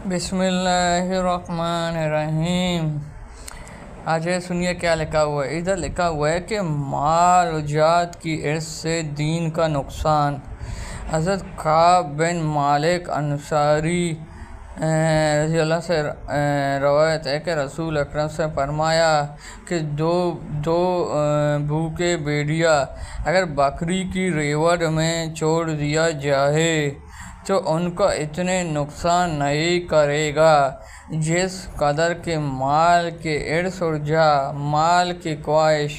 بسم اللہ الرحمن الرحیم۔ آج سنیے کیا لکھا ہوا ہے۔ ادھر لکھا ہوا ہے کہ مال و جات کی ارث سے دین کا نقصان۔ حضرت کعب بن مالک انصاری رضی اللہ سے روایت ہے کہ رسول اکرم سے فرمایا کہ دو بھوکے بھیڑیا اگر بکری کی ریوڑ میں چھوڑ دیا جائے تو ان کا اتنے نقصان نہیں کرے گا جس قدر کے مال کے ارث اور جاہ، مال کی خواہش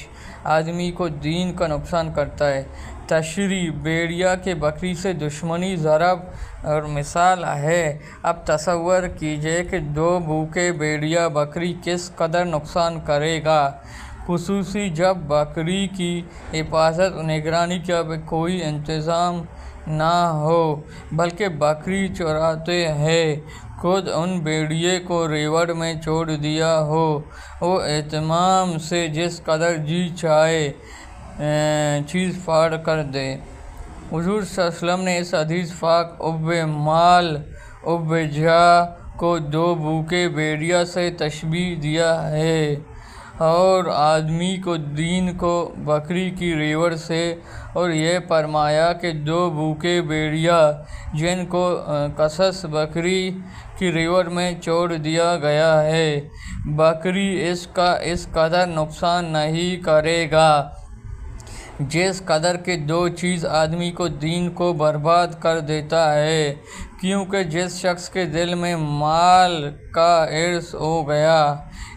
آدمی کو دین کا نقصان کرتا ہے۔ تشریح: بھیڑیا کے بکری سے دشمنی ضرب اور مثال ہے۔ اب تصور کیجئے کہ دو بھوکے بھیڑیا بکری کس قدر نقصان کرے گا، خصوصی جب بکری کی حفاظت و نگرانی کا بھی کوئی انتظام نہ ہو بلکہ بکری چراتے ہیں خود ان بھیڑیے کو ریوڑ میں چھوڑ دیا ہو، وہ اہتمام سے جس قدر جی چاہے چیز پھاڑ کر دے۔ حضور صلی اللہ علیہ وسلم نے اس حدیث پاک حب مال حب جاہ کو دو بھوکے بھیڑیا سے تشبیہ دیا ہے اور آدمی کو دین کو بکری کی ریوڑ سے، اور یہ فرمایا کہ دو بھوکے بھیڑیا جن کو قصص بکری کی ریوڑ میں چھوڑ دیا گیا ہے، بکری اس کا اس قدر نقصان نہیں کرے گا جس قدر کے دو چیز آدمی کو دین کو برباد کر دیتا ہے، کیونکہ جس شخص کے دل میں مال کا ارث ہو گیا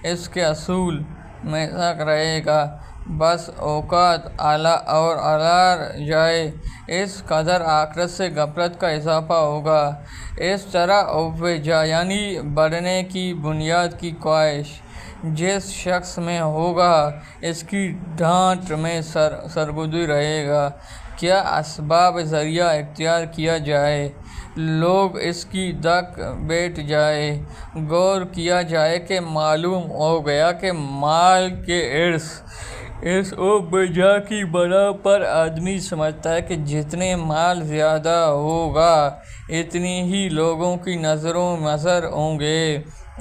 اس کے اصول میں تک رہے گا، بس اوقات اعلی جائے، اس قدر آخرت سے غفلت کا اضافہ ہوگا۔ اس طرح حب جاہ یعنی بڑھنے کی بنیاد کی خواہش جس شخص میں ہوگا اس کی ڈانٹ میں سرگردی رہے گا۔ کیا اسباب ذریعہ اختیار کیا جائے، لوگ اس کی تک بیٹھ جائے، غور کیا جائے کہ معلوم ہو گیا کہ مال کے ارث اس حب جاہ کی بنا پر آدمی سمجھتا ہے کہ جتنے مال زیادہ ہوگا اتنی ہی لوگوں کی نظر ہوں گے،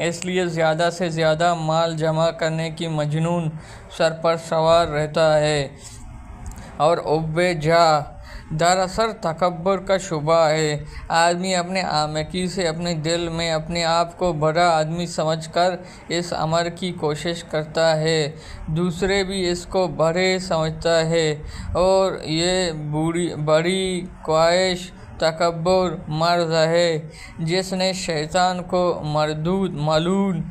اس لیے زیادہ سے زیادہ مال جمع کرنے کی مجنون سر پر سوار رہتا ہے۔ اور حب جاہ دراصل تکبر کا شعبہ ہے۔ آدمی اپنے اعماقی سے اپنے دل میں اپنے آپ کو بڑا آدمی سمجھ کر اس امر کی کوشش کرتا ہے، دوسرے بھی اس کو بڑے سمجھتا ہے، اور یہ بڑی خواہش تکبر مرض ہے جس نے شیطان کو مردود ملعون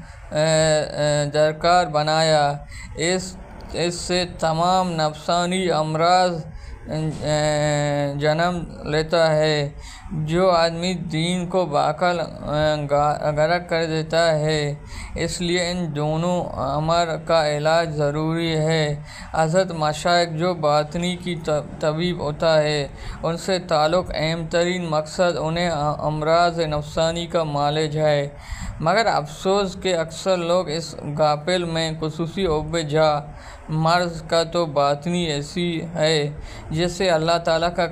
درکار بنایا۔ اس سے تمام نفسانی امراض جنم لیتا ہے۔ جو آدمی دین کو باعقل غرق کر دیتا ہے، اس لیے ان دونوں امر کا علاج ضروری ہے۔ حضرت مشائخ جو باطنی کی طبیب ہوتا ہے ان سے تعلق اہم ترین مقصد انہیں امراض نفسانی کا معالج ہے، مگر افسوس کہ اکثر لوگ اس غفلت میں خصوصی حب جاہ مرض کا تو باطنی ایسی ہے جس سے اللہ تعالیٰ کا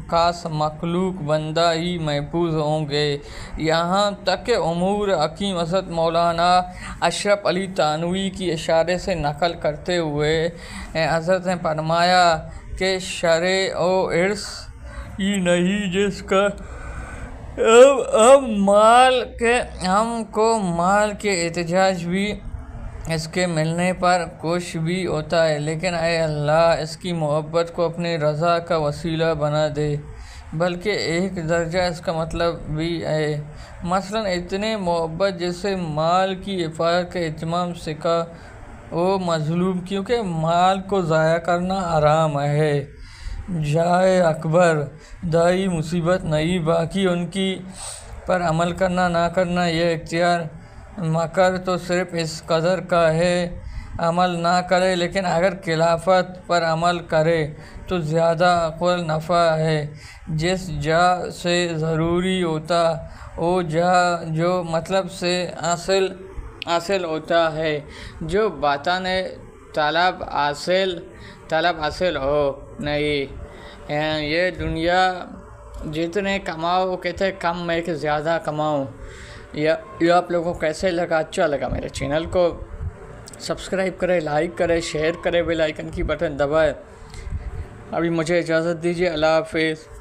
خاص مخلوق بندہ ہی محفوظ ہوں گے۔ یہاں تک کہ امور حکیم حضرت مولانا اشرف علی تھانوی کی اشارے سے نقل کرتے ہوئے حضرت نے فرمایا کہ شرع و ارث ہی نہیں جس کا ہم کو مال کے احتجاج بھی اس کے ملنے پر خوش بھی ہوتا ہے، لیکن اے اللہ اس کی محبت کو اپنی رضا کا وسیلہ بنا دے، بلکہ ایک درجہ اس کا مطلب بھی ہے، مثلاً اتنی محبت جس سے مال کی حفاظت کا اہتمام سکھا وہ مظلوم، کیونکہ مال کو ضائع کرنا حرام ہے، جاہ اکبر دائی مصیبت نہیں، باقی ان کی پر عمل کرنا نہ کرنا یہ اختیار، مکر تو صرف اس قدر کا ہے عمل نہ کرے، لیکن اگر خلافت پر عمل کرے تو زیادہ اقوال نفع ہے۔ جس جاہ سے ضروری ہوتا وہ جاہ جو مطلب سے حاصل ہوتا ہے، جو باطن طلب حاصل ہو نہیں، یہ دنیا جتنے کماؤ وہ کہتے ہیں کم میں کہ زیادہ کماؤ، یہ آپ لوگوں کو کیسے لگا؟ اچھا لگا میرے چینل کو سبسکرائب کرے، لائک کرے، شیئر کرے، بیل آئیکن کی بٹن دبائے۔ ابھی مجھے اجازت دیجیے، اللہ حافظ۔